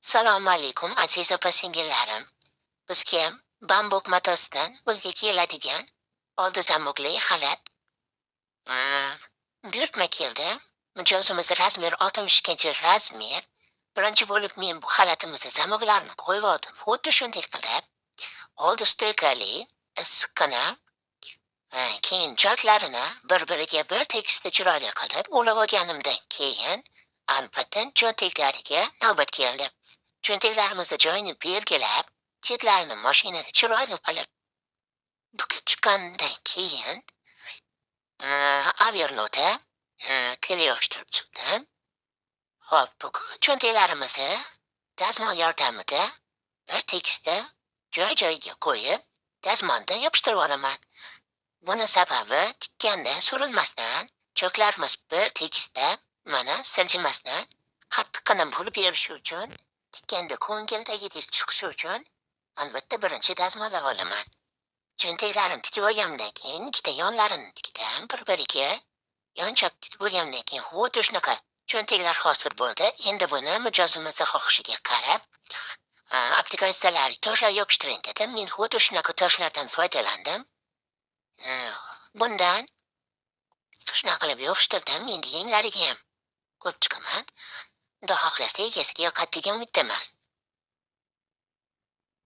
Assalomu alaykum aziz opa-singillarim. Bizga bambuk matosidan pulga keladigan oldi zamugli xalat buyurtma keldi. Mijozimiz razmer 62 razmer. Birinchi bo'lib men bu xalatimizni zamuglarini qo'yvordim. Xuddi shunday qilib, oldi stoykali, issiqqina, keyin joylarini bir-biriga bir tekisda chiroyli qilib ulab olganimdan keyin albatta cho'ntaklariga navbat keldi. Cho'ntaklarimizni joyini belgilab, chetlarini mashinada chiroyli qilib bukib chiqqandan keyin avernota kelyopishtirib chiqdim. Hop, bu cho'ntaklarimizni dazmol yordamida bir tekisda joy-joyiga qo'yib, dazmondan yopishtirib olaman. Buni sababi tikkanda surilmasdan, choklarimiz bir tekisda, mana siljimasdan qattiqqina bo'lib berishi uchun, tikkanda ko'ngildagidek chiqishi uchun albatta birinchi dazmollab olaman. Cho'ntaklarimni tikib olganimdan keyin ikkita yonlarini tikdim bir-biriga. Yonchoq tikib olganimdan keyin xuddi shunaqa cho'ntaklar hosil bo'ldi. Endi buni mijozimizni xohishiga qarab, applikatsiyalarga toshlar yopishtiring dedim. Men xuddi shunaqa toshlardan foydalandim. Bundan shunaqa qilib yopishtirdim. Endi yenglariga ham ko'p chiqaman. Xudo xohlasa egasiga yoqadi degan umiddaman.